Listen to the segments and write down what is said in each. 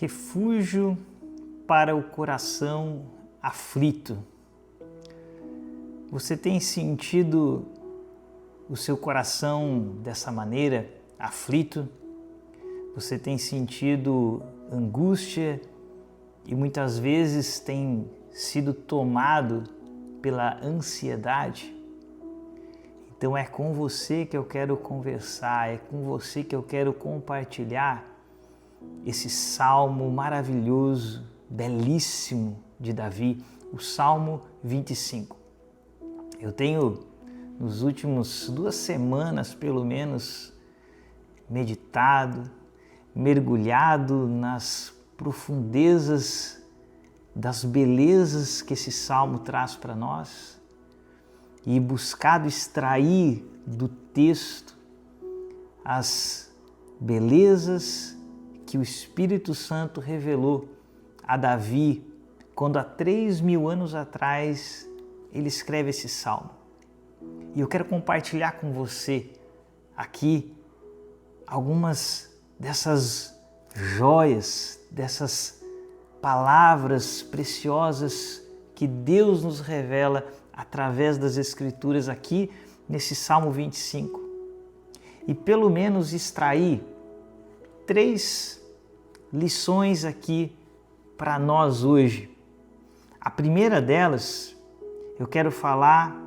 Refúgio para o coração aflito. Você tem sentido o seu coração dessa maneira, aflito? Você tem sentido angústia e muitas vezes tem sido tomado pela ansiedade? Então é com você que eu quero conversar, é com você que eu quero compartilhar esse salmo maravilhoso, belíssimo de Davi, o Salmo 25. Eu tenho, nos últimos 2 semanas pelo menos, meditado, mergulhado nas profundezas das belezas que esse salmo traz para nós e buscado extrair do texto as belezas que o Espírito Santo revelou a Davi quando há 3.000 anos atrás ele escreve esse salmo. E eu quero compartilhar com você aqui algumas dessas joias, dessas palavras preciosas que Deus nos revela através das Escrituras aqui nesse Salmo 25. E pelo menos extrair 3 lições aqui para nós hoje. A primeira delas, eu quero falar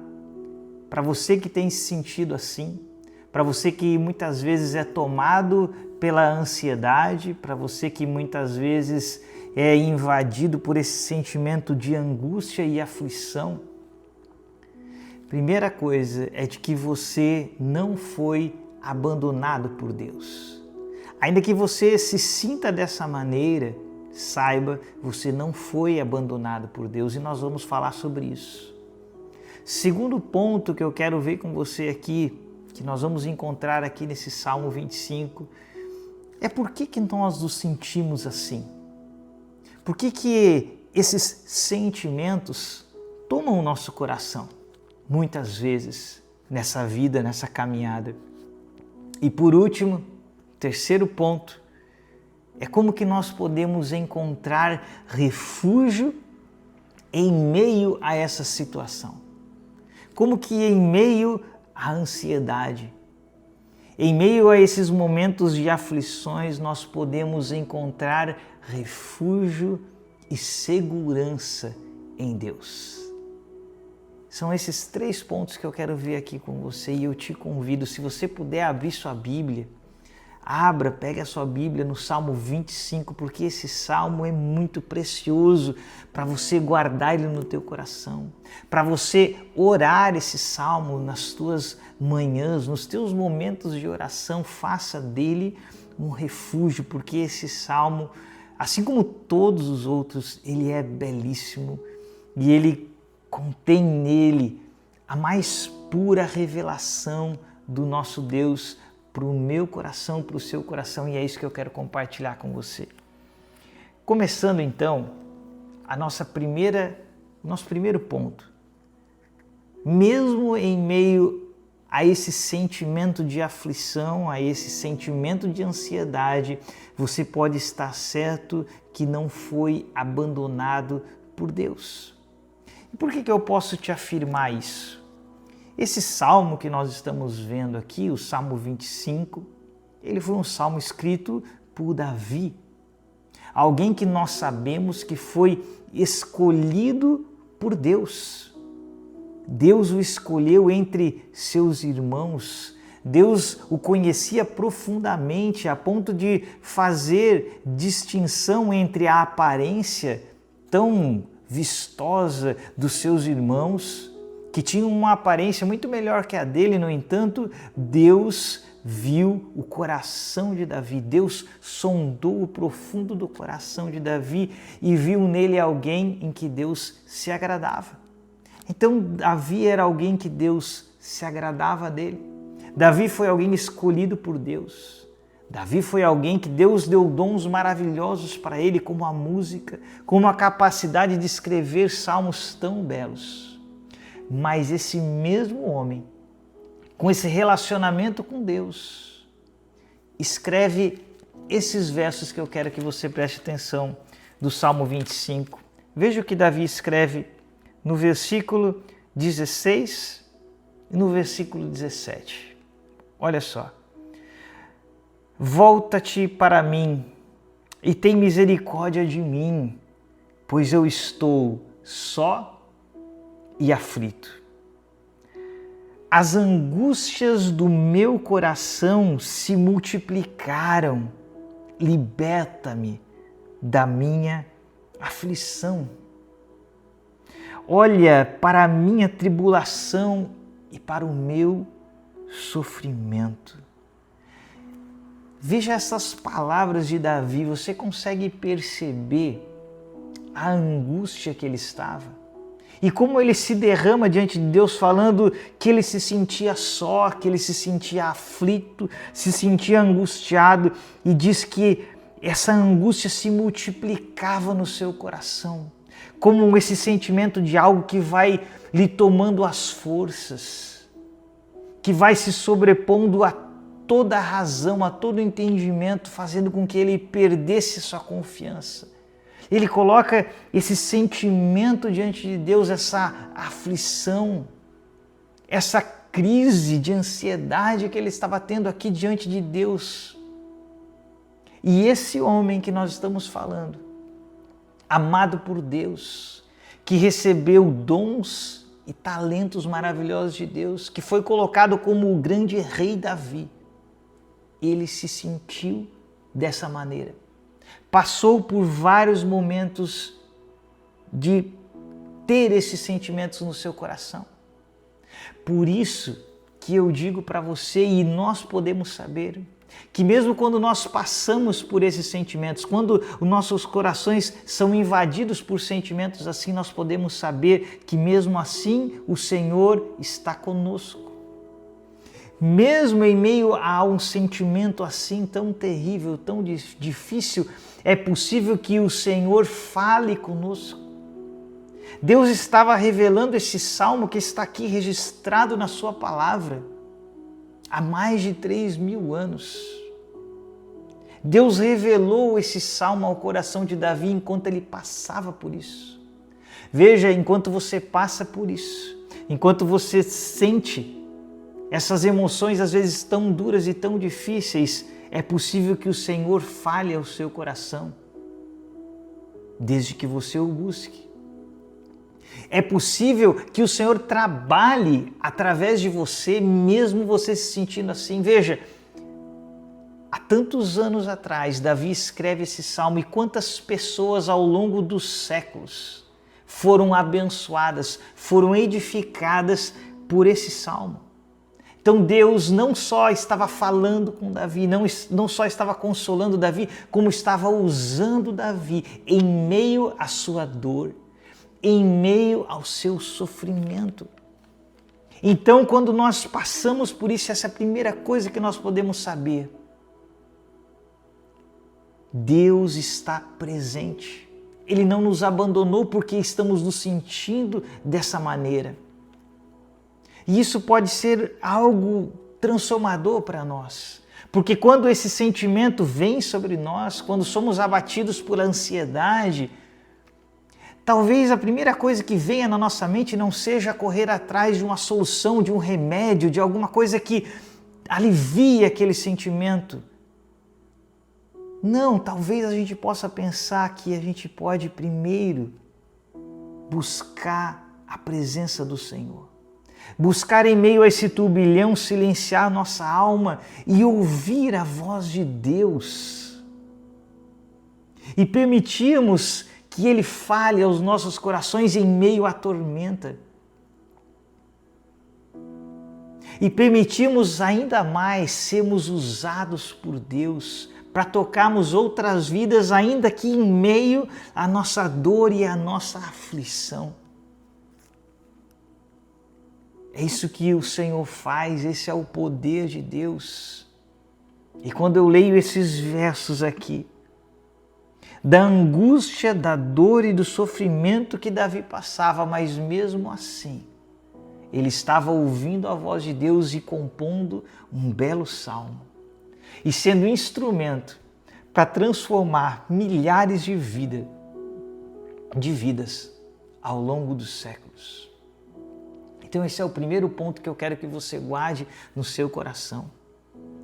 para você que tem se sentido assim, para você que muitas vezes é tomado pela ansiedade, para você que muitas vezes é invadido por esse sentimento de angústia e aflição. Primeira coisa é de que você não foi abandonado por Deus. Ainda que você se sinta dessa maneira, saiba, você não foi abandonado por Deus e nós vamos falar sobre isso. Segundo ponto que eu quero ver com você aqui, que nós vamos encontrar aqui nesse Salmo 25, é por que nós nos sentimos assim? Por que esses sentimentos tomam o nosso coração, muitas vezes, nessa vida, nessa caminhada? E por último, terceiro ponto, é como que nós podemos encontrar refúgio em meio a essa situação. Como que em meio à ansiedade, em meio a esses momentos de aflições, nós podemos encontrar refúgio e segurança em Deus. São esses 3 pontos que eu quero ver aqui com você e eu te convido, se você puder abrir sua Bíblia, pegue a sua Bíblia no Salmo 25, porque esse salmo é muito precioso para você guardar ele no teu coração, para você orar esse salmo nas tuas manhãs, nos teus momentos de oração, faça dele um refúgio, porque esse salmo, assim como todos os outros, ele é belíssimo e ele contém nele a mais pura revelação do nosso Deus para o meu coração, para o seu coração, e é isso que eu quero compartilhar com você. Começando então, nosso primeiro ponto. Mesmo em meio a esse sentimento de aflição, a esse sentimento de ansiedade, você pode estar certo que não foi abandonado por Deus. E por que eu posso te afirmar isso? Esse salmo que nós estamos vendo aqui, o Salmo 25, ele foi um salmo escrito por Davi. Alguém que nós sabemos que foi escolhido por Deus. Deus o escolheu entre seus irmãos. Deus o conhecia profundamente a ponto de fazer distinção entre a aparência tão vistosa dos seus irmãos, que tinham uma aparência muito melhor que a dele. No entanto, Deus viu o coração de Davi, Deus sondou o profundo do coração de Davi e viu nele alguém em que Deus se agradava. Então, Davi era alguém que Deus se agradava dele. Davi foi alguém escolhido por Deus. Davi foi alguém que Deus deu dons maravilhosos para ele, como a música, como a capacidade de escrever salmos tão belos. Mas esse mesmo homem, com esse relacionamento com Deus, escreve esses versos que eu quero que você preste atenção do Salmo 25. Veja o que Davi escreve no versículo 16 e no versículo 17. Olha só. Volta-te para mim e tem misericórdia de mim, pois eu estou só e aflito. As angústias do meu coração se multiplicaram. Liberta-me da minha aflição. Olha para a minha tribulação e para o meu sofrimento. Veja essas palavras de Davi, você consegue perceber a angústia que ele estava? E como ele se derrama diante de Deus falando que ele se sentia só, que ele se sentia aflito, se sentia angustiado e diz que essa angústia se multiplicava no seu coração, como esse sentimento de algo que vai lhe tomando as forças, que vai se sobrepondo a toda a razão, a todo o entendimento, fazendo com que ele perdesse sua confiança. Ele coloca esse sentimento diante de Deus, essa aflição, essa crise de ansiedade que ele estava tendo aqui diante de Deus. E esse homem que nós estamos falando, amado por Deus, que recebeu dons e talentos maravilhosos de Deus, que foi colocado como o grande rei Davi, ele se sentiu dessa maneira. Passou por vários momentos de ter esses sentimentos no seu coração. Por isso que eu digo para você, e nós podemos saber, que mesmo quando nós passamos por esses sentimentos, quando os nossos corações são invadidos por sentimentos assim, nós podemos saber que mesmo assim o Senhor está conosco. Mesmo em meio a um sentimento assim tão terrível, tão difícil, é possível que o Senhor fale conosco. Deus estava revelando esse salmo que está aqui registrado na sua palavra há mais de 3.000 anos. Deus revelou esse salmo ao coração de Davi enquanto ele passava por isso. Veja, enquanto você passa por isso, enquanto você sente essas emoções às vezes tão duras e tão difíceis, é possível que o Senhor fale ao seu coração, desde que você o busque. É possível que o Senhor trabalhe através de você, mesmo você se sentindo assim. Veja, há tantos anos atrás, Davi escreve esse salmo e quantas pessoas ao longo dos séculos foram abençoadas, foram edificadas por esse salmo. Então Deus não só estava falando com Davi, não só estava consolando Davi, como estava usando Davi em meio à sua dor, em meio ao seu sofrimento. Então, quando nós passamos por isso, essa é a primeira coisa que nós podemos saber. Deus está presente. Ele não nos abandonou porque estamos nos sentindo dessa maneira. E isso pode ser algo transformador para nós. Porque quando esse sentimento vem sobre nós, quando somos abatidos por ansiedade, talvez a primeira coisa que venha na nossa mente não seja correr atrás de uma solução, de um remédio, de alguma coisa que alivie aquele sentimento. Não, talvez a gente possa pensar que a gente pode primeiro buscar a presença do Senhor. Buscar em meio a esse turbilhão, silenciar nossa alma e ouvir a voz de Deus. E permitirmos que Ele fale aos nossos corações em meio à tormenta. E permitirmos ainda mais sermos usados por Deus para tocarmos outras vidas, ainda que em meio à nossa dor e à nossa aflição. É isso que o Senhor faz, esse é o poder de Deus. E quando eu leio esses versos aqui, da angústia, da dor e do sofrimento que Davi passava, mas mesmo assim, ele estava ouvindo a voz de Deus e compondo um belo salmo. E sendo instrumento para transformar milhares de vidas ao longo dos séculos. Então esse é o primeiro ponto que eu quero que você guarde no seu coração.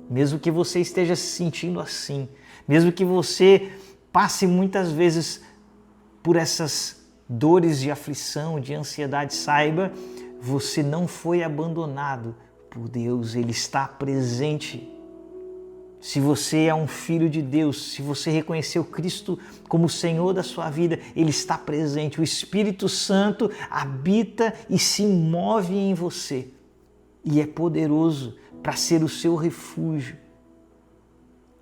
Mesmo que você esteja se sentindo assim, mesmo que você passe muitas vezes por essas dores de aflição, de ansiedade, saiba, você não foi abandonado por Deus, Ele está presente. Se você é um filho de Deus, se você reconheceu Cristo como Senhor da sua vida, Ele está presente. O Espírito Santo habita e se move em você. E é poderoso para ser o seu refúgio.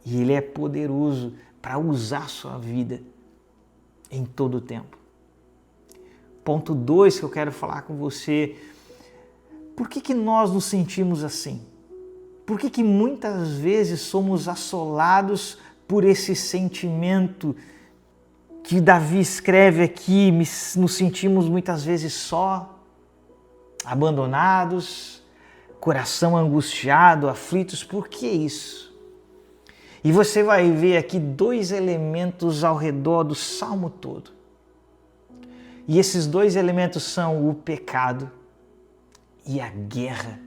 E Ele é poderoso para usar a sua vida em todo o tempo. Ponto 2 que eu quero falar com você. Por que nós nos sentimos assim? Por que muitas vezes somos assolados por esse sentimento que Davi escreve aqui? Nos sentimos muitas vezes só, abandonados, coração angustiado, aflitos. Por que isso? E você vai ver aqui 2 elementos ao redor do Salmo todo. E esses 2 elementos são o pecado e a guerra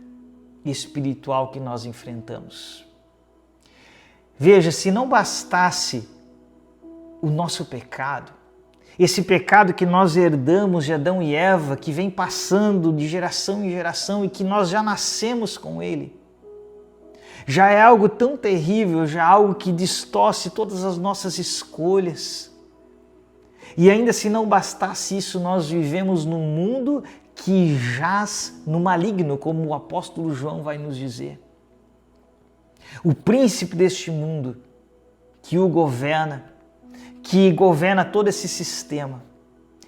espiritual que nós enfrentamos. Veja, se não bastasse o nosso pecado, esse pecado que nós herdamos de Adão e Eva, que vem passando de geração em geração e que nós já nascemos com ele, já é algo tão terrível, já é algo que distorce todas as nossas escolhas. E ainda se não bastasse isso, nós vivemos num mundo que jaz no maligno, como o apóstolo João vai nos dizer. O príncipe deste mundo que governa todo esse sistema.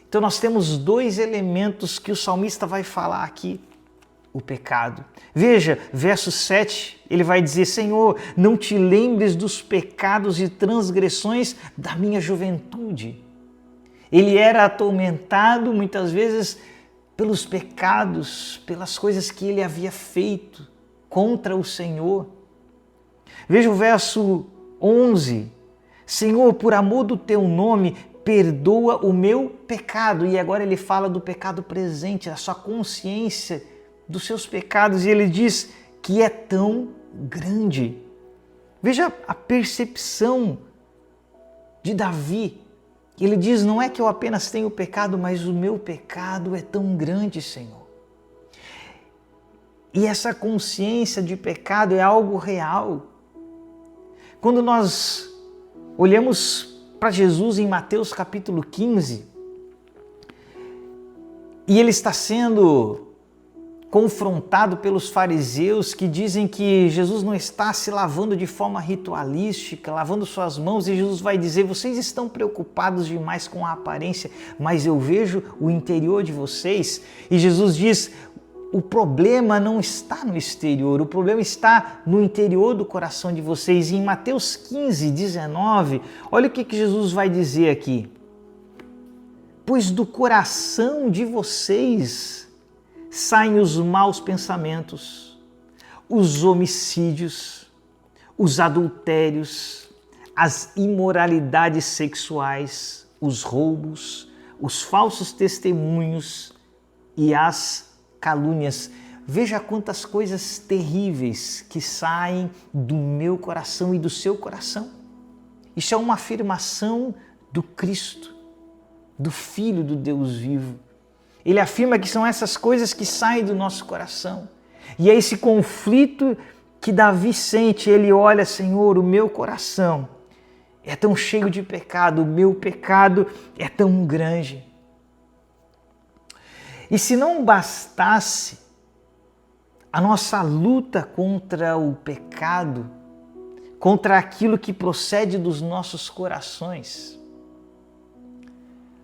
Então nós temos 2 elementos que o salmista vai falar aqui. O pecado. Veja, verso 7, ele vai dizer: Senhor, não te lembres dos pecados e transgressões da minha juventude. Ele era atormentado muitas vezes pelos pecados, pelas coisas que ele havia feito contra o Senhor. Veja o verso 11. Senhor, por amor do teu nome, perdoa o meu pecado. E agora ele fala do pecado presente, a sua consciência dos seus pecados. E ele diz que é tão grande. Veja a percepção de Davi. Ele diz: não é que eu apenas tenho pecado, mas o meu pecado é tão grande, Senhor. E essa consciência de pecado é algo real. Quando nós olhamos para Jesus em Mateus capítulo 15, e ele está sendo confrontado pelos fariseus que dizem que Jesus não está se lavando de forma ritualística, lavando suas mãos, e Jesus vai dizer: vocês estão preocupados demais com a aparência, mas eu vejo o interior de vocês. E Jesus diz: o problema não está no exterior, o problema está no interior do coração de vocês. E em Mateus 15, 19, olha o que Jesus vai dizer aqui: pois do coração de vocês saem os maus pensamentos, os homicídios, os adultérios, as imoralidades sexuais, os roubos, os falsos testemunhos e as calúnias. Veja quantas coisas terríveis que saem do meu coração e do seu coração. Isso é uma afirmação do Cristo, do Filho do Deus vivo. Ele afirma que são essas coisas que saem do nosso coração. E é esse conflito que Davi sente. Ele olha: Senhor, o meu coração é tão cheio de pecado, o meu pecado é tão grande. E se não bastasse a nossa luta contra o pecado, contra aquilo que procede dos nossos corações,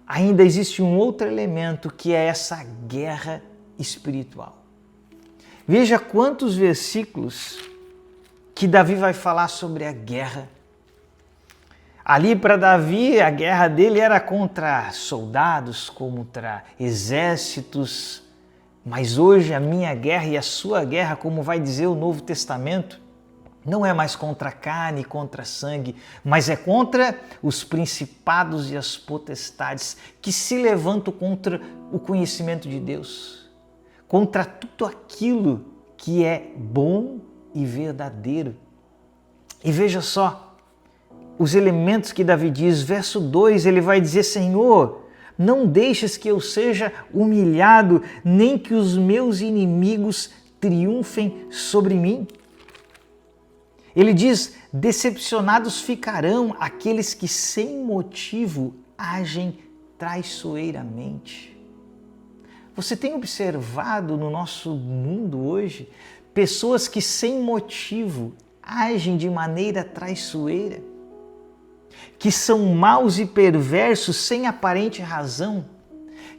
ainda existe um outro elemento, que é essa guerra espiritual. Veja quantos versículos que Davi vai falar sobre a guerra. Ali para Davi, a guerra dele era contra soldados, contra exércitos, mas hoje a minha guerra e a sua guerra, como vai dizer o Novo Testamento, Não é mais contra a carne e contra sangue, mas é contra os principados e as potestades que se levantam contra o conhecimento de Deus, contra tudo aquilo que é bom e verdadeiro. E veja só os elementos que Davi diz, verso 2, ele vai dizer: Senhor, não deixes que eu seja humilhado, nem que os meus inimigos triunfem sobre mim. Ele diz: decepcionados ficarão aqueles que sem motivo agem traiçoeiramente. Você tem observado no nosso mundo hoje pessoas que sem motivo agem de maneira traiçoeira, que são maus e perversos sem aparente razão,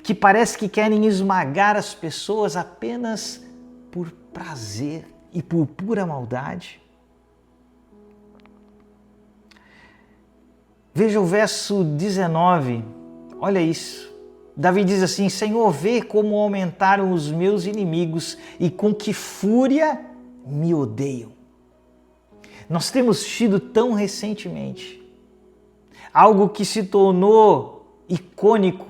que parece que querem esmagar as pessoas apenas por prazer e por pura maldade? Veja o verso 19, olha isso. Davi diz assim: Senhor, vê como aumentaram os meus inimigos e com que fúria me odeiam. Nós temos tido tão recentemente algo que se tornou icônico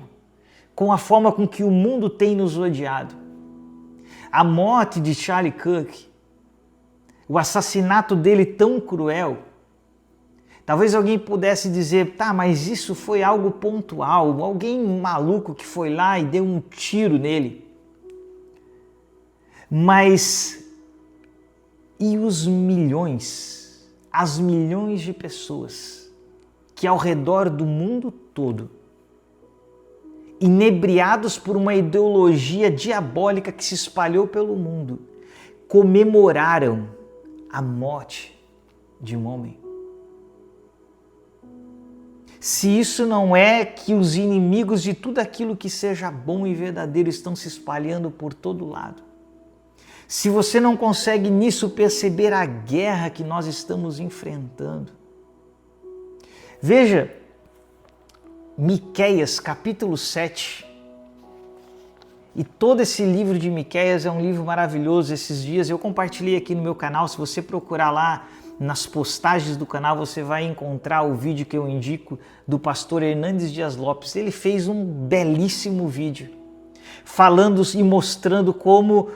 com a forma com que o mundo tem nos odiado. A morte de Charlie Kirk, o assassinato dele tão cruel. Talvez alguém pudesse dizer, tá, mas isso foi algo pontual, alguém maluco que foi lá e deu um tiro nele. Mas e os milhões, as milhões de pessoas que ao redor do mundo todo, inebriados por uma ideologia diabólica que se espalhou pelo mundo, comemoraram a morte de um homem? Se isso não é que os inimigos de tudo aquilo que seja bom e verdadeiro estão se espalhando por todo lado. Se você não consegue nisso perceber a guerra que nós estamos enfrentando. Veja, Miqueias capítulo 7. E todo esse livro de Miqueias é um livro maravilhoso. Esses dias eu compartilhei aqui no meu canal. Se você procurar lá nas postagens do canal, você vai encontrar o vídeo que eu indico do pastor Hernandes Dias Lopes. Ele fez um belíssimo vídeo falando e mostrando como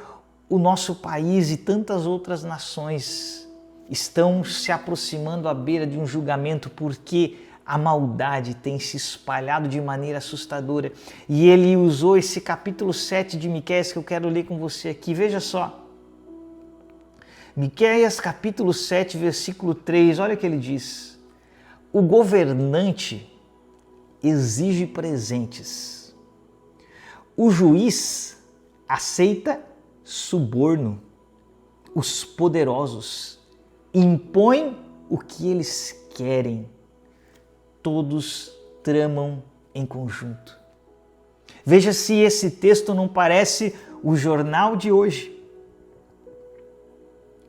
o nosso país e tantas outras nações estão se aproximando à beira de um julgamento porque a maldade tem se espalhado de maneira assustadora. E ele usou esse capítulo 7 de Miqueias que eu quero ler com você aqui. Veja só. Miqueias capítulo 7, versículo 3, olha o que ele diz. O governante exige presentes. O juiz aceita suborno. Os poderosos impõem o que eles querem. Todos tramam em conjunto. Veja se esse texto não parece o jornal de hoje.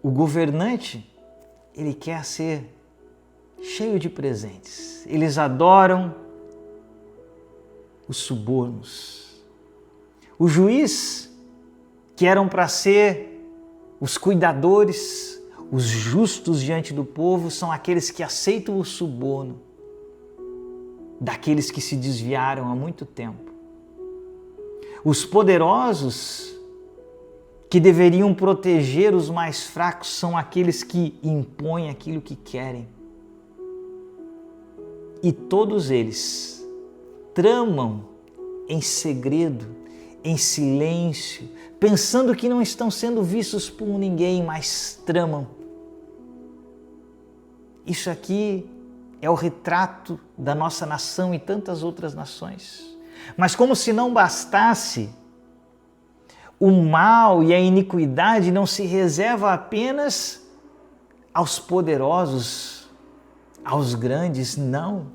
O governante, ele quer ser cheio de presentes. Eles adoram os subornos. O juiz, que eram para ser os cuidadores, os justos diante do povo, são aqueles que aceitam o suborno daqueles que se desviaram há muito tempo. Os poderosos, que deveriam proteger os mais fracos, são aqueles que impõem aquilo que querem. E todos eles tramam em segredo, em silêncio, pensando que não estão sendo vistos por ninguém, mas tramam. Isso aqui é o retrato da nossa nação e tantas outras nações. Mas como se não bastasse, o mal e a iniquidade não se reserva apenas aos poderosos, aos grandes, não.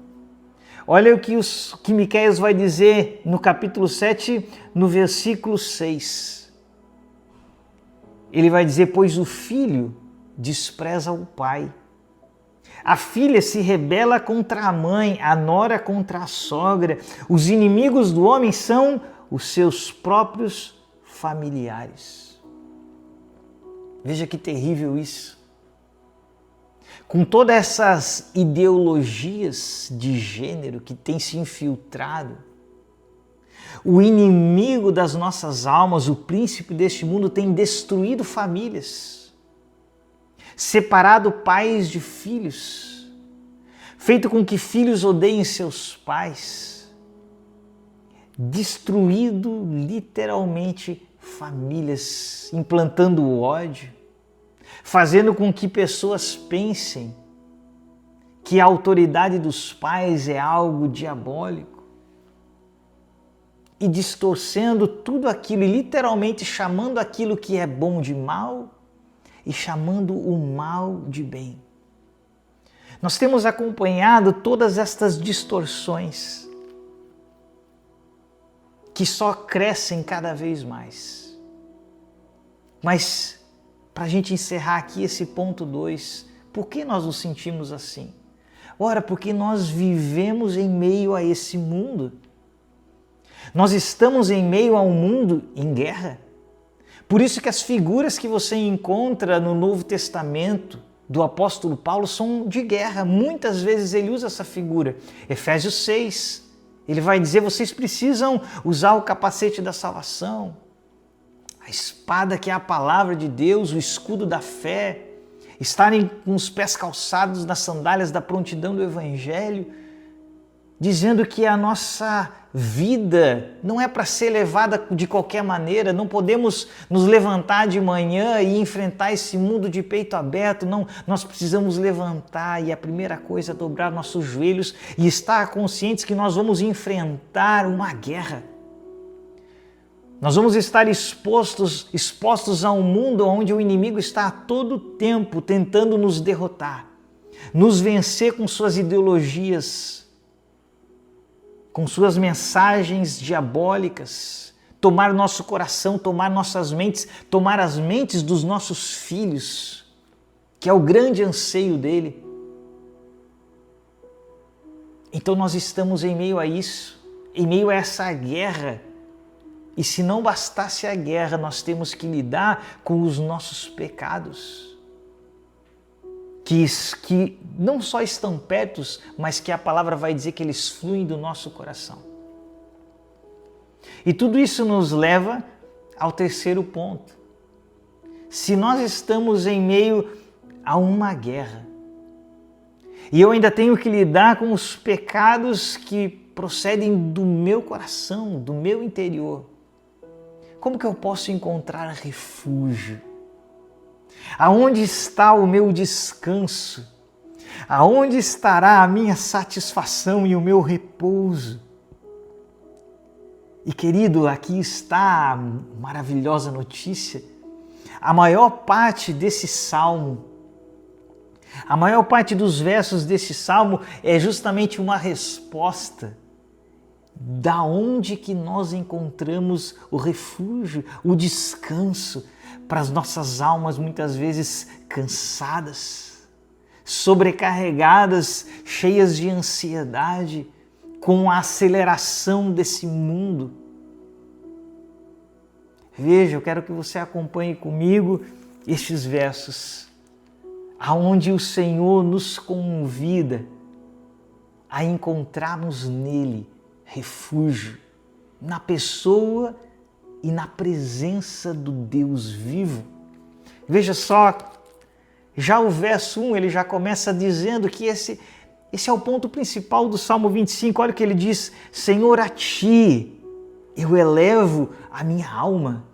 Olha o que Miqueias vai dizer no capítulo 7, no versículo 6. Ele vai dizer, pois o filho despreza o pai. A filha se rebela contra a mãe, a nora contra a sogra. Os inimigos do homem são os seus próprios familiares. Veja que terrível isso. com todas essas ideologias de gênero que têm se infiltrado, o inimigo das nossas almas, o príncipe deste mundo, tem destruído famílias, separado pais de filhos, feito com que filhos odeiem seus pais, destruído literalmente famílias, implantando o ódio, fazendo com que pessoas pensem que a autoridade dos pais é algo diabólico e distorcendo tudo aquilo e literalmente chamando aquilo que é bom de mal e chamando o mal de bem. Nós temos acompanhado todas estas distorções que só crescem cada vez mais. Mas, para a gente encerrar aqui esse ponto 2, por que nós nos sentimos assim? Ora, porque nós vivemos em meio a esse mundo. Nós estamos em meio a um mundo em guerra. Por isso que as figuras que você encontra no Novo Testamento do apóstolo Paulo são de guerra. Muitas vezes ele usa essa figura. Efésios 6, ele vai dizer, vocês precisam usar o capacete da salvação, a espada que é a palavra de Deus, o escudo da fé, estarem com os pés calçados nas sandálias da prontidão do Evangelho, dizendo que a nossa vida não é para ser levada de qualquer maneira, não podemos nos levantar de manhã e enfrentar esse mundo de peito aberto, não, nós precisamos levantar e a primeira coisa é dobrar nossos joelhos e estar conscientes que nós vamos enfrentar uma guerra. Nós vamos estar expostos a um mundo onde o inimigo está a todo tempo tentando nos derrotar, nos vencer com suas ideologias, com suas mensagens diabólicas, tomar nosso coração, tomar nossas mentes, tomar as mentes dos nossos filhos, que é o grande anseio dele. Então nós estamos em meio a isso, em meio a essa guerra. E se não bastasse a guerra, nós temos que lidar com os nossos pecados, que não só estão perto, mas que a palavra vai dizer que eles fluem do nosso coração. E tudo isso nos leva ao terceiro ponto. Se nós estamos em meio a uma guerra, e eu ainda tenho que lidar com os pecados que procedem do meu coração, do meu interior, como que eu posso encontrar refúgio? Aonde está o meu descanso? Aonde estará a minha satisfação e o meu repouso? E querido, aqui está a maravilhosa notícia. A maior parte desse salmo, a maior parte dos versos desse salmo é justamente uma resposta da onde que nós encontramos o refúgio, o descanso para as nossas almas muitas vezes cansadas, sobrecarregadas, cheias de ansiedade, com a aceleração desse mundo. Veja, eu quero que você acompanhe comigo estes versos, aonde o Senhor nos convida a encontrarmos nele refúgio, na pessoa e na presença do Deus vivo. Veja só, já o verso 1, ele já começa dizendo que esse é o ponto principal do Salmo 25. Olha o que ele diz: Senhor, a Ti eu elevo a minha alma.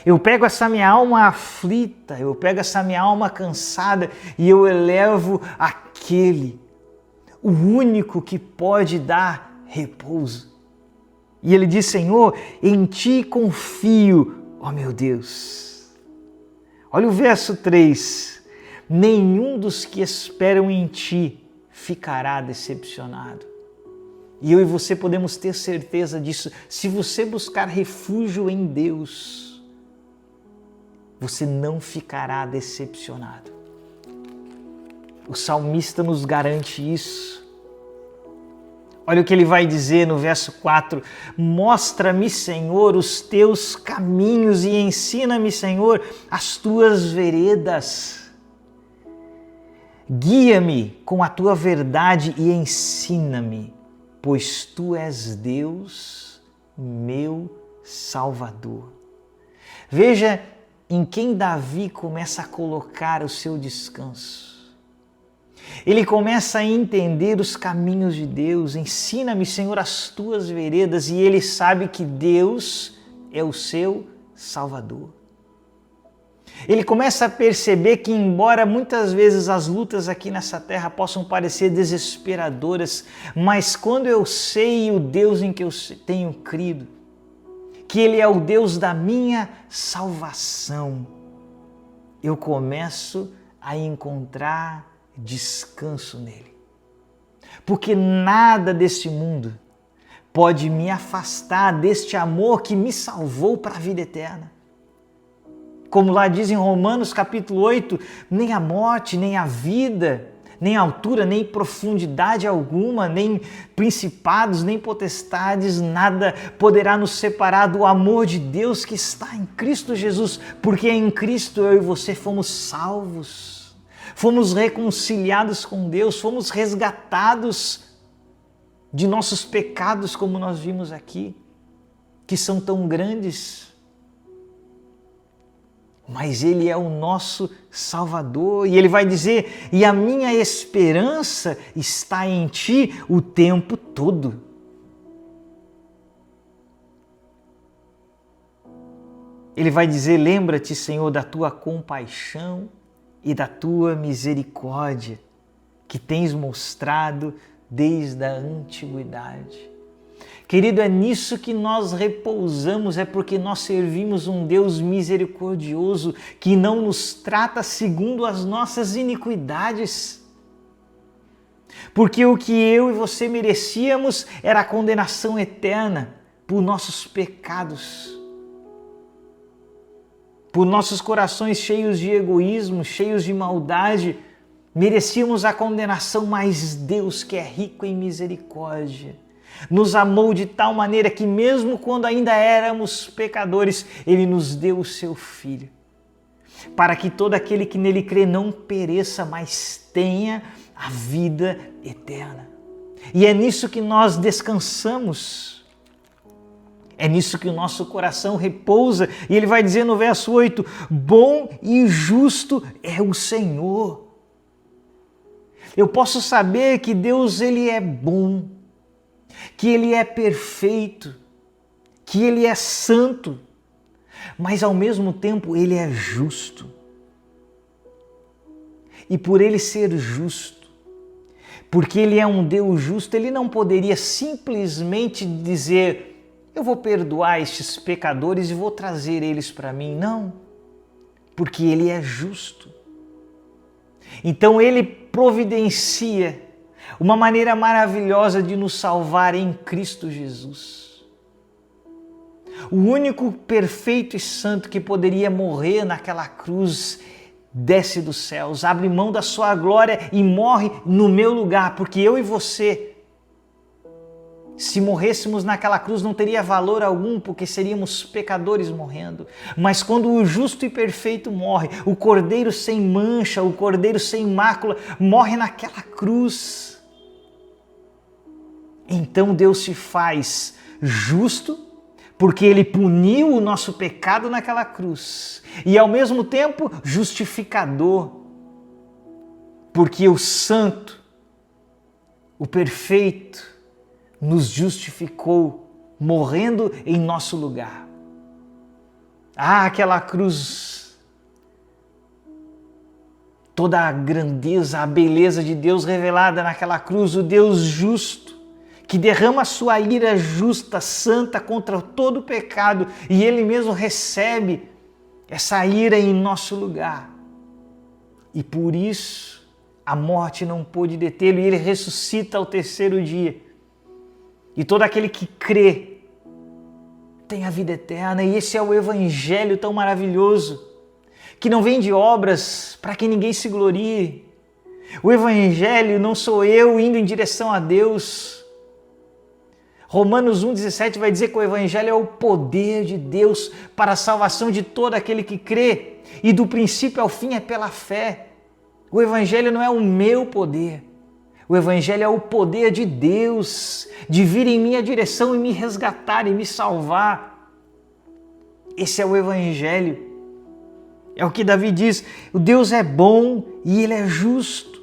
Eu pego essa minha alma aflita, eu pego essa minha alma cansada e eu elevo aquele, o único que pode dar repouso. E ele diz: Senhor, em Ti confio, ó meu Deus. Olha o verso 3. Nenhum dos que esperam em Ti ficará decepcionado. E eu e você podemos ter certeza disso. Se você buscar refúgio em Deus, você não ficará decepcionado. O salmista nos garante isso. Olha o que ele vai dizer no verso 4. Mostra-me, Senhor, os Teus caminhos e ensina-me, Senhor, as Tuas veredas. Guia-me com a tua verdade e ensina-me, pois tu és Deus, meu Salvador. Veja em quem Davi começa a colocar o seu descanso. Ele começa a entender os caminhos de Deus. Ensina-me, Senhor, as tuas veredas, e ele sabe que Deus é o seu Salvador. Ele começa a perceber que, embora muitas vezes as lutas aqui nessa terra possam parecer desesperadoras, mas quando eu sei o Deus em que eu tenho crido, que Ele é o Deus da minha salvação, eu começo a encontrar descanso nele. Porque nada deste mundo pode me afastar deste amor que me salvou para a vida eterna. Como lá diz em Romanos capítulo 8, nem a morte, nem a vida, nem altura, nem profundidade alguma, nem principados, nem potestades, nada poderá nos separar do amor de Deus que está em Cristo Jesus, porque em Cristo eu e você fomos salvos, fomos reconciliados com Deus, fomos resgatados de nossos pecados, como nós vimos aqui, que são tão grandes. Mas Ele é o nosso Salvador, e Ele vai dizer, e a minha esperança está em Ti o tempo todo. Ele vai dizer, lembra-te, Senhor, da Tua compaixão e da Tua misericórdia, que tens mostrado desde a antiguidade. Querido, é nisso que nós repousamos, é porque nós servimos um Deus misericordioso que não nos trata segundo as nossas iniquidades. Porque o que eu e você merecíamos era a condenação eterna por nossos pecados, por nossos corações cheios de egoísmo, cheios de maldade, merecíamos a condenação, mas Deus, que é rico em misericórdia, nos amou de tal maneira que mesmo quando ainda éramos pecadores, Ele nos deu o Seu Filho, para que todo aquele que nele crê não pereça, mas tenha a vida eterna. E é nisso que nós descansamos, é nisso que o nosso coração repousa. E Ele vai dizer no verso 8, bom e justo é o Senhor. Eu posso saber que Deus, Ele é bom, que Ele é perfeito, que Ele é santo, mas ao mesmo tempo Ele é justo. E por Ele ser justo, porque Ele é um Deus justo, Ele não poderia simplesmente dizer, eu vou perdoar estes pecadores e vou trazer eles para mim. Não, porque Ele é justo. Então Ele providencia uma maneira maravilhosa de nos salvar em Cristo Jesus. O único perfeito e santo que poderia morrer naquela cruz desce dos céus, abre mão da sua glória e morre no meu lugar, porque eu e você, se morrêssemos naquela cruz, não teria valor algum, porque seríamos pecadores morrendo. Mas quando o justo e perfeito morre, o Cordeiro sem mancha, o Cordeiro sem mácula, morre naquela cruz, então Deus se faz justo, porque Ele puniu o nosso pecado naquela cruz, e ao mesmo tempo justificador, porque o santo, o perfeito, nos justificou, morrendo em nosso lugar. Ah, aquela cruz, toda a grandeza, a beleza de Deus revelada naquela cruz, o Deus justo, que derrama a sua ira justa, santa, contra todo o pecado, e Ele mesmo recebe essa ira em nosso lugar. E por isso a morte não pôde detê-lo, e Ele ressuscita ao terceiro dia. E todo aquele que crê tem a vida eterna, e esse é o Evangelho tão maravilhoso, que não vem de obras para que ninguém se glorie. O Evangelho não sou eu indo em direção a Deus. Romanos 1,17 vai dizer que o Evangelho é o poder de Deus para a salvação de todo aquele que crê, e do princípio ao fim é pela fé. O Evangelho não é o meu poder. O Evangelho é o poder de Deus, de vir em minha direção e me resgatar e me salvar. Esse é o Evangelho. É o que Davi diz, o Deus é bom e Ele é justo.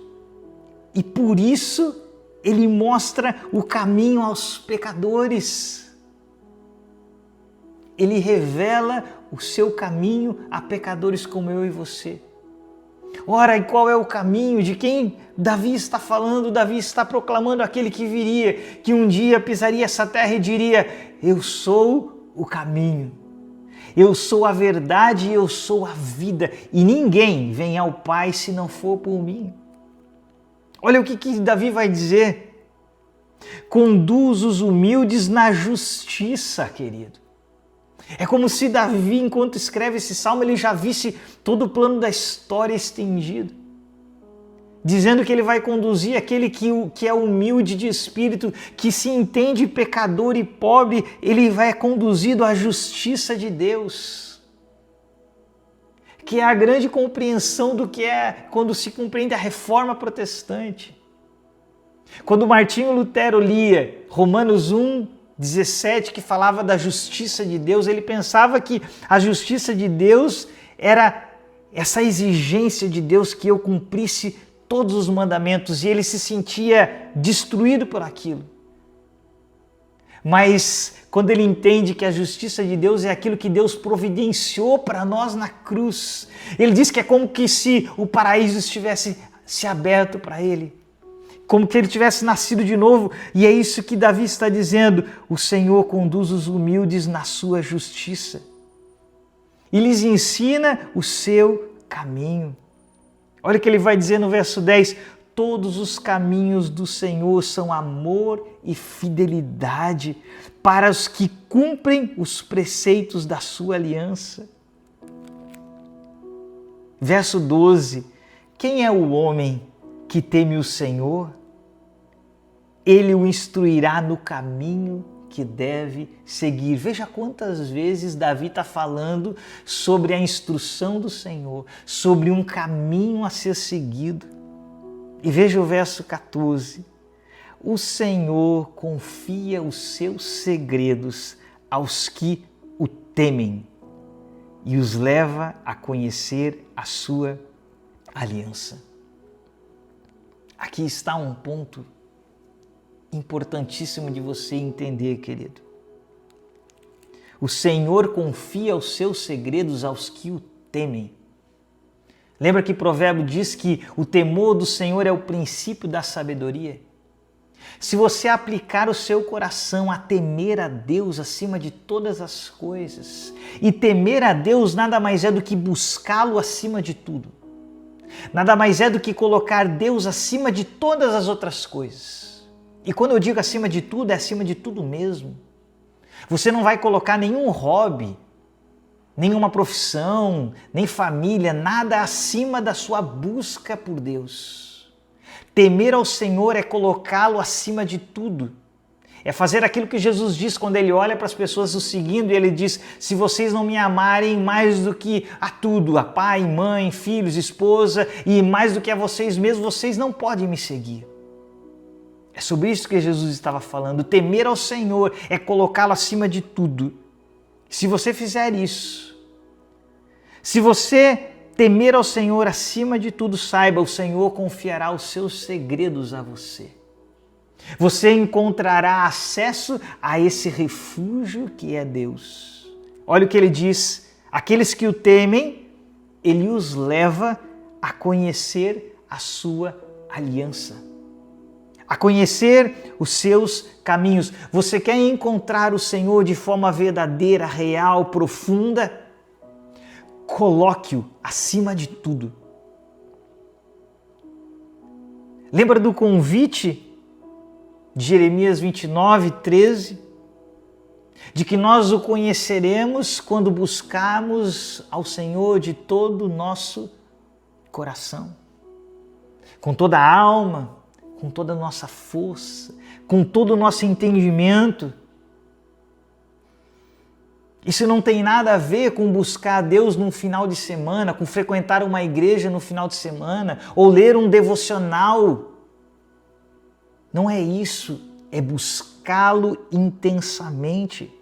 E por isso Ele mostra o caminho aos pecadores. Ele revela o seu caminho a pecadores como eu e você. Ora, e qual é o caminho de quem Davi está falando? Davi está proclamando aquele que viria, que um dia pisaria essa terra e diria, eu sou o caminho, eu sou a verdade e eu sou a vida, e ninguém vem ao Pai se não for por mim. Olha o que Davi vai dizer, conduz os humildes na justiça, querido. É como se Davi, enquanto escreve esse salmo, ele já visse todo o plano da história estendido. Dizendo que ele vai conduzir aquele que é humilde de espírito, que se entende pecador e pobre, ele vai conduzido à justiça de Deus. Que é a grande compreensão do que é quando se compreende a reforma protestante. Quando Martinho Lutero lia Romanos 1:17, que falava da justiça de Deus, ele pensava que a justiça de Deus era essa exigência de Deus que eu cumprisse todos os mandamentos, e ele se sentia destruído por aquilo. Mas quando ele entende que a justiça de Deus é aquilo que Deus providenciou para nós na cruz, ele diz que é como que se o paraíso estivesse se aberto para ele. Como que ele tivesse nascido de novo, e é isso que Davi está dizendo, o Senhor conduz os humildes na sua justiça e lhes ensina o seu caminho. Olha o que ele vai dizer no verso 10, todos os caminhos do Senhor são amor e fidelidade para os que cumprem os preceitos da sua aliança. Verso 12, quem é o homem que teme o Senhor? Ele o instruirá no caminho que deve seguir. Veja quantas vezes Davi está falando sobre a instrução do Senhor, sobre um caminho a ser seguido. E veja o verso 14. O Senhor confia os seus segredos aos que o temem e os leva a conhecer a sua aliança. Aqui está um ponto importantíssimo de você entender, querido. O Senhor confia os seus segredos aos que o temem. Lembra que Provérbio diz que o temor do Senhor é o princípio da sabedoria? Se você aplicar o seu coração a temer a Deus acima de todas as coisas, e temer a Deus nada mais é do que buscá-lo acima de tudo. Nada mais é do que colocar Deus acima de todas as outras coisas. E quando eu digo acima de tudo, é acima de tudo mesmo. Você não vai colocar nenhum hobby, nenhuma profissão, nem família, nada acima da sua busca por Deus. Temer ao Senhor é colocá-lo acima de tudo. É fazer aquilo que Jesus diz quando ele olha para as pessoas o seguindo e ele diz, se vocês não me amarem mais do que a tudo, a pai, mãe, filhos, esposa e mais do que a vocês mesmos, vocês não podem me seguir. É sobre isso que Jesus estava falando. Temer ao Senhor é colocá-lo acima de tudo. Se você fizer isso, se você temer ao Senhor acima de tudo, saiba, o Senhor confiará os seus segredos a você. Você encontrará acesso a esse refúgio que é Deus. Olha o que ele diz, aqueles que o temem, ele os leva a conhecer a sua aliança. A conhecer os seus caminhos. Você quer encontrar o Senhor de forma verdadeira, real, profunda? Coloque-o acima de tudo. Lembra do convite de Jeremias 29:13? De que nós o conheceremos quando buscarmos ao Senhor de todo o nosso coração, com toda a alma, com toda a nossa força, com todo o nosso entendimento. Isso não tem nada a ver com buscar a Deus no final de semana, com frequentar uma igreja no final de semana, ou ler um devocional. Não é isso, é buscá-lo intensamente.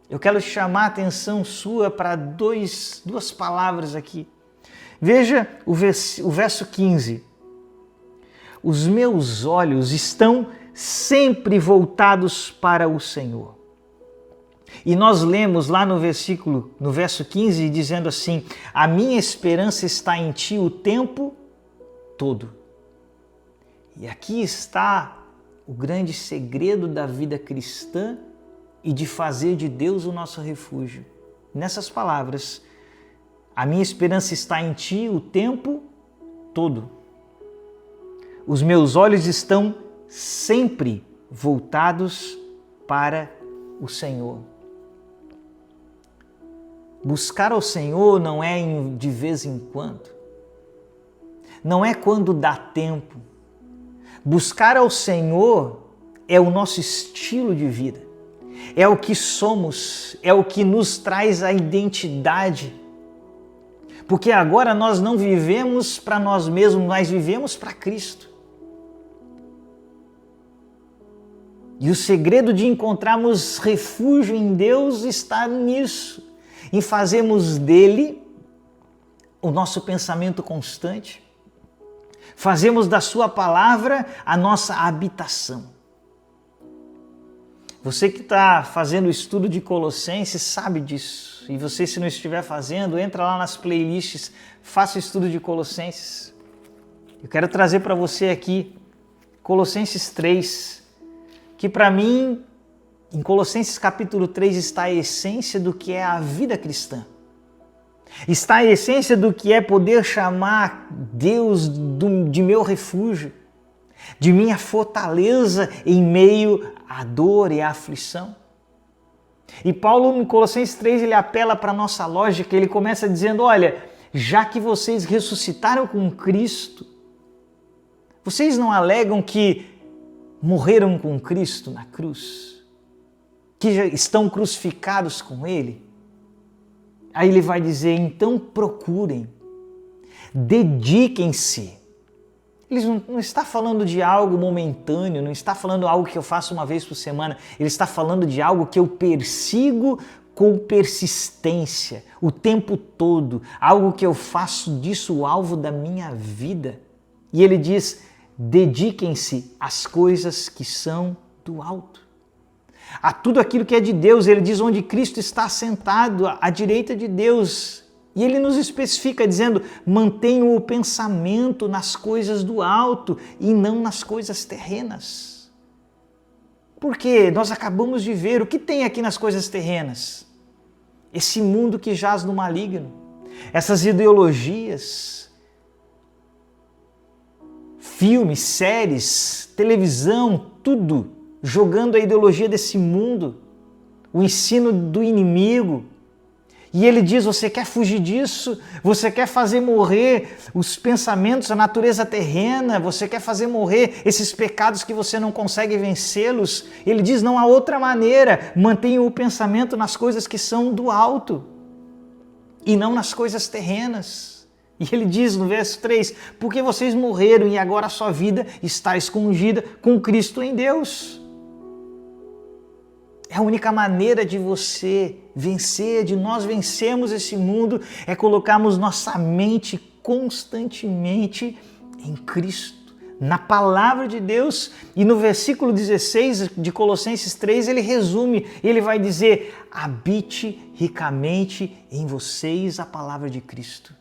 Eu quero chamar a atenção sua para duas palavras aqui. Veja o verso 15. Os meus olhos estão sempre voltados para o Senhor. E nós lemos lá no verso 15, dizendo assim: a minha esperança está em ti o tempo todo. E aqui está o grande segredo da vida cristã e de fazer de Deus o nosso refúgio. Nessas palavras, a minha esperança está em ti o tempo todo. Os meus olhos estão sempre voltados para o Senhor. Buscar ao Senhor não é de vez em quando, não é quando dá tempo. Buscar ao Senhor é o nosso estilo de vida, é o que somos, é o que nos traz a identidade. Porque agora nós não vivemos para nós mesmos, nós vivemos para Cristo. E o segredo de encontrarmos refúgio em Deus está nisso, em fazermos dele o nosso pensamento constante, fazemos da sua palavra a nossa habitação. Você que está fazendo o estudo de Colossenses sabe disso. E você, se não estiver fazendo, entra lá nas playlists, faça o estudo de Colossenses. Eu quero trazer para você aqui Colossenses 3, que para mim, em Colossenses capítulo 3, está a essência do que é a vida cristã. Está a essência do que é poder chamar Deus de meu refúgio, de minha fortaleza em meio à dor e à aflição. E Paulo, em Colossenses 3, ele apela para a nossa lógica, ele começa dizendo: olha, já que vocês ressuscitaram com Cristo, vocês não alegam que morreram com Cristo na cruz? Que já estão crucificados com Ele? Aí ele vai dizer: então procurem, dediquem-se. Ele não está falando de algo momentâneo, não está falando de algo que eu faço uma vez por semana. Ele está falando de algo que eu persigo com persistência, o tempo todo. Algo que eu faço disso o alvo da minha vida. E ele diz: dediquem-se às coisas que são do alto. A tudo aquilo que é de Deus. Ele diz onde Cristo está assentado à direita de Deus. E ele nos especifica dizendo: mantenham o pensamento nas coisas do alto e não nas coisas terrenas. Porque nós acabamos de ver o que tem aqui nas coisas terrenas. Esse mundo que jaz no maligno, essas ideologias, filmes, séries, televisão, tudo jogando a ideologia desse mundo, o ensino do inimigo. E ele diz: você quer fugir disso? Você quer fazer morrer os pensamentos, a natureza terrena? Você quer fazer morrer esses pecados que você não consegue vencê-los? Ele diz: não há outra maneira. Mantenha o pensamento nas coisas que são do alto e não nas coisas terrenas. E ele diz no verso 3: porque vocês morreram e agora a sua vida está escondida com Cristo em Deus. É a única maneira de você vencer, de nós vencermos esse mundo, é colocarmos nossa mente constantemente em Cristo, na palavra de Deus. E no versículo 16 de Colossenses 3, ele resume, ele vai dizer: habite ricamente em vocês a palavra de Cristo.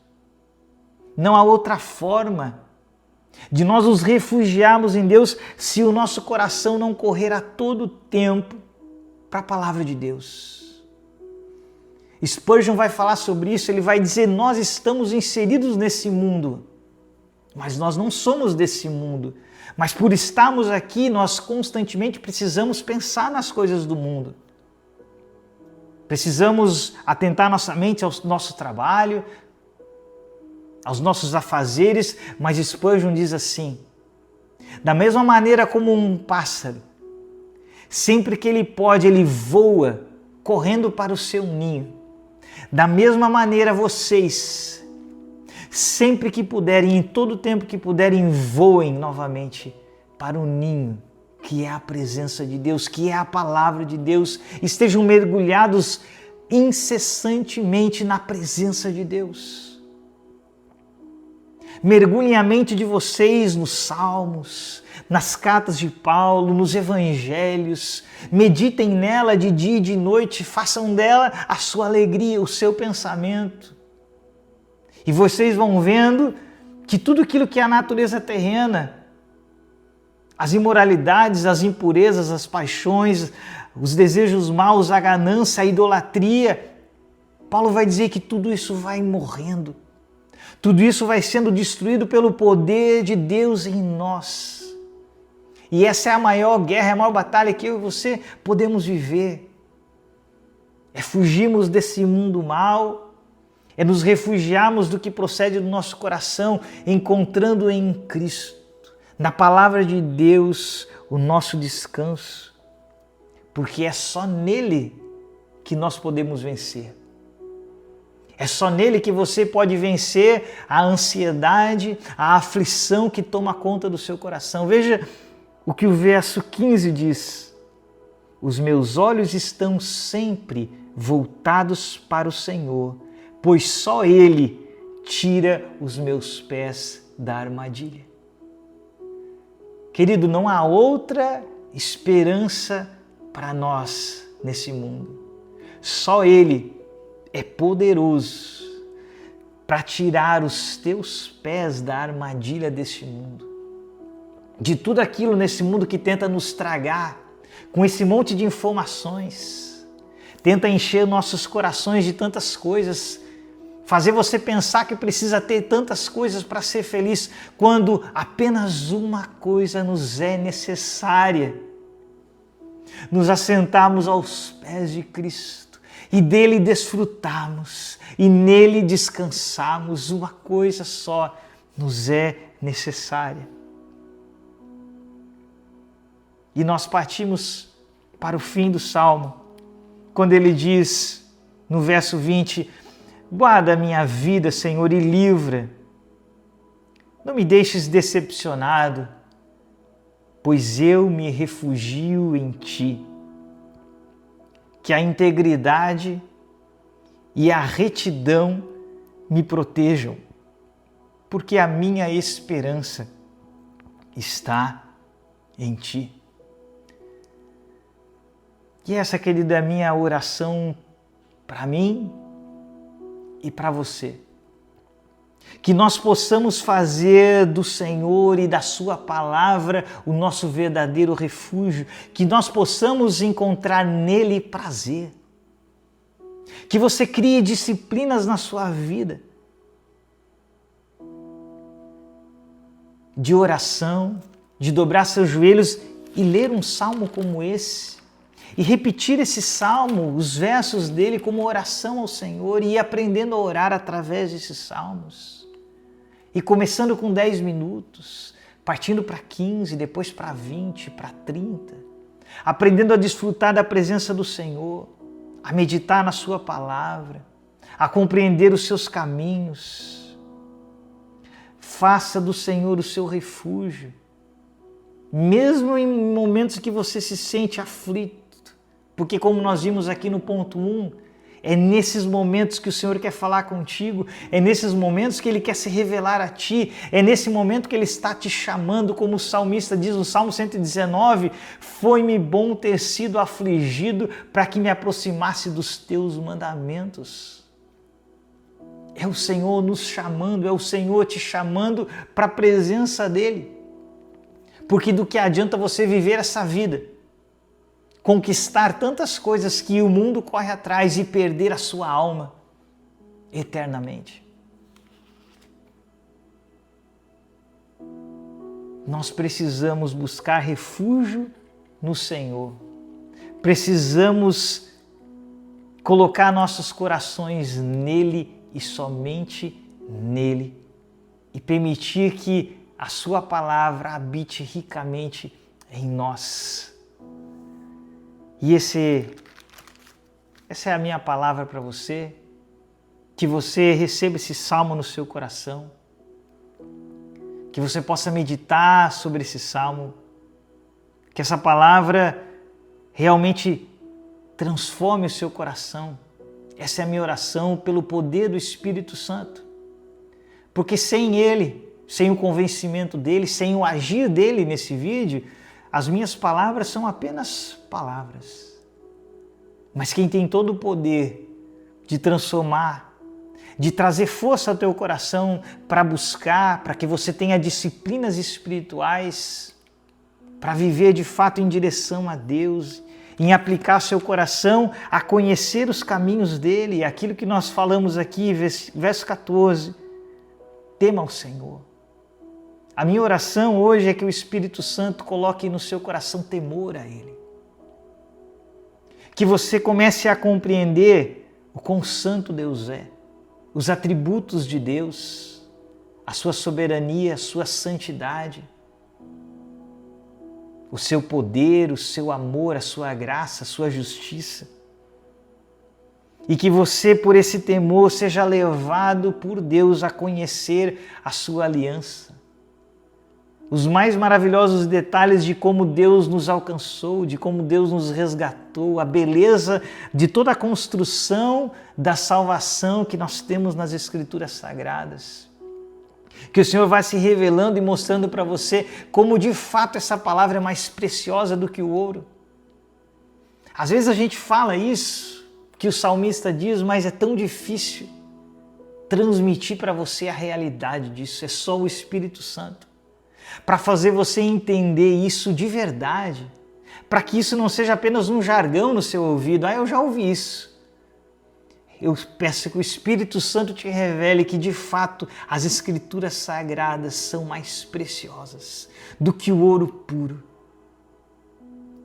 Não há outra forma de nós nos refugiarmos em Deus se o nosso coração não correr a todo tempo para a palavra de Deus. Spurgeon vai falar sobre isso, ele vai dizer: nós estamos inseridos nesse mundo, mas nós não somos desse mundo. Mas por estarmos aqui, nós constantemente precisamos pensar nas coisas do mundo. Precisamos atentar nossa mente ao nosso trabalho, aos nossos afazeres, mas Spurgeon diz assim: da mesma maneira como um pássaro, sempre que ele pode, ele voa correndo para o seu ninho. Da mesma maneira, vocês, sempre que puderem, em todo tempo que puderem, voem novamente para o ninho, que é a presença de Deus, que é a palavra de Deus. Estejam mergulhados incessantemente na presença de Deus. Mergulhem a mente de vocês nos salmos, nas cartas de Paulo, nos evangelhos. Meditem nela de dia e de noite, façam dela a sua alegria, o seu pensamento. E vocês vão vendo que tudo aquilo que é a natureza terrena, as imoralidades, as impurezas, as paixões, os desejos maus, a ganância, a idolatria, Paulo vai dizer que tudo isso vai morrendo. Tudo isso vai sendo destruído pelo poder de Deus em nós. E essa é a maior guerra, a maior batalha que eu e você podemos viver. É fugirmos desse mundo mal, é nos refugiarmos do que procede do nosso coração, encontrando em Cristo, na palavra de Deus, o nosso descanso, porque é só nele que nós podemos vencer. É só nele que você pode vencer a ansiedade, a aflição que toma conta do seu coração. Veja o que o verso 15 diz: os meus olhos estão sempre voltados para o Senhor, pois só Ele tira os meus pés da armadilha. Querido, não há outra esperança para nós nesse mundo. Só Ele é poderoso para tirar os teus pés da armadilha deste mundo. De tudo aquilo nesse mundo que tenta nos tragar com esse monte de informações, tenta encher nossos corações de tantas coisas, fazer você pensar que precisa ter tantas coisas para ser feliz, quando apenas uma coisa nos é necessária: nos assentarmos aos pés de Cristo e dele desfrutarmos e nele descansarmos. Uma coisa só nos é necessária. E nós partimos para o fim do Salmo, quando ele diz no verso 20: guarda a minha vida, Senhor, e livra. Não me deixes decepcionado, pois eu me refugio em Ti. Que a integridade e a retidão me protejam, porque a minha esperança está em Ti. E essa, querida, é a minha oração para mim e para você. Que nós possamos fazer do Senhor e da Sua palavra o nosso verdadeiro refúgio, que nós possamos encontrar nele prazer. Que você crie disciplinas na sua vida de oração, de dobrar seus joelhos e ler um salmo como esse, e repetir esse salmo, os versos dele, como oração ao Senhor, e ir aprendendo a orar através desses salmos. E começando com 10 minutos, partindo para 15, depois para 20, para 30, aprendendo a desfrutar da presença do Senhor, a meditar na Sua palavra, a compreender os seus caminhos. Faça do Senhor o seu refúgio, mesmo em momentos que você se sente aflito, porque, como nós vimos aqui no ponto 1, é nesses momentos que o Senhor quer falar contigo, é nesses momentos que Ele quer se revelar a ti, é nesse momento que Ele está te chamando, como o salmista diz no Salmo 119, foi-me bom ter sido afligido para que me aproximasse dos teus mandamentos. É o Senhor nos chamando, é o Senhor te chamando para a presença dEle. Porque do que adianta você viver essa vida, conquistar tantas coisas que o mundo corre atrás e perder a sua alma eternamente? Nós precisamos buscar refúgio no Senhor. Precisamos colocar nossos corações nele e somente nele, e permitir que a Sua palavra habite ricamente em nós. E esse Essa é a minha palavra para você, que você receba esse salmo no seu coração, que você possa meditar sobre esse salmo, que essa palavra realmente transforme o seu coração. Essa é a minha oração pelo poder do Espírito Santo. Porque sem Ele, sem o convencimento dEle, sem o agir dEle nesse vídeo, as minhas palavras são apenas palavras. Mas quem tem todo o poder de transformar, de trazer força ao teu coração para buscar, para que você tenha disciplinas espirituais, para viver de fato em direção a Deus, em aplicar seu coração a conhecer os caminhos dele, aquilo que nós falamos aqui, verso 14, tema ao Senhor. A minha oração hoje é que o Espírito Santo coloque no seu coração temor a Ele. Que você comece a compreender o quão santo Deus é, os atributos de Deus, a sua soberania, a sua santidade, o seu poder, o seu amor, a sua graça, a sua justiça. E que você, por esse temor, seja levado por Deus a conhecer a sua aliança. Os mais maravilhosos detalhes de como Deus nos alcançou, de como Deus nos resgatou, a beleza de toda a construção da salvação que nós temos nas Escrituras Sagradas. Que o Senhor vai se revelando e mostrando para você como de fato essa palavra é mais preciosa do que o ouro. Às vezes a gente fala isso, que o salmista diz, mas é tão difícil transmitir para você a realidade disso. É só o Espírito Santo para fazer você entender isso de verdade, para que isso não seja apenas um jargão no seu ouvido. Eu já ouvi isso. Eu peço que o Espírito Santo te revele que, de fato, as Escrituras Sagradas são mais preciosas do que o ouro puro.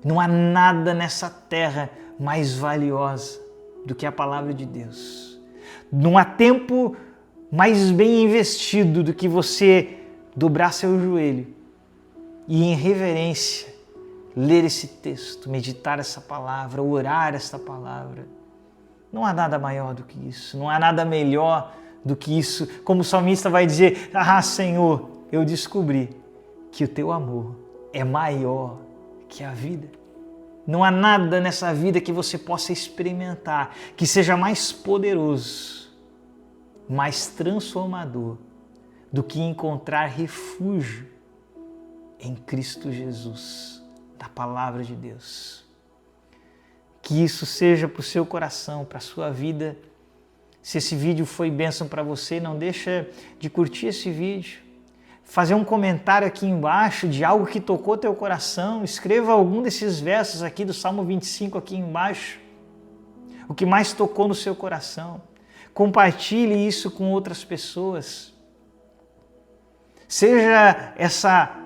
Não há nada nessa terra mais valiosa do que a palavra de Deus. Não há tempo mais bem investido do que você dobrar seu joelho e, em reverência, ler esse texto, meditar essa palavra, orar essa palavra. Não há nada maior do que isso, não há nada melhor do que isso. Como o salmista vai dizer, Senhor, eu descobri que o teu amor é maior que a vida. Não há nada nessa vida que você possa experimentar que seja mais poderoso, mais transformador do que encontrar refúgio em Cristo Jesus, da palavra de Deus. Que isso seja para o seu coração, para a sua vida. Se esse vídeo foi bênção para você, não deixa de curtir esse vídeo, fazer um comentário aqui embaixo de algo que tocou teu coração. Escreva algum desses versos aqui do Salmo 25 aqui embaixo, o que mais tocou no seu coração. Compartilhe isso com outras pessoas. Seja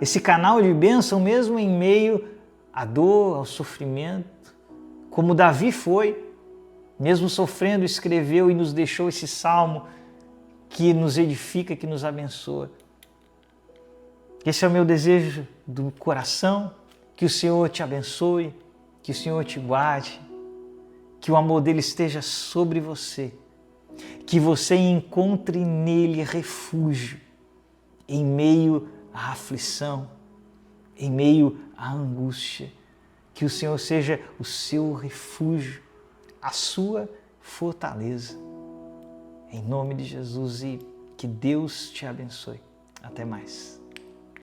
esse canal de bênção mesmo em meio à dor, ao sofrimento, como Davi foi, mesmo sofrendo, escreveu e nos deixou esse salmo que nos edifica, que nos abençoa. Esse é o meu desejo do coração, que o Senhor te abençoe, que o Senhor te guarde, que o amor dele esteja sobre você, que você encontre nele refúgio em meio à aflição, em meio à angústia. Que o Senhor seja o seu refúgio, a sua fortaleza. Em nome de Jesus, e que Deus te abençoe. Até mais.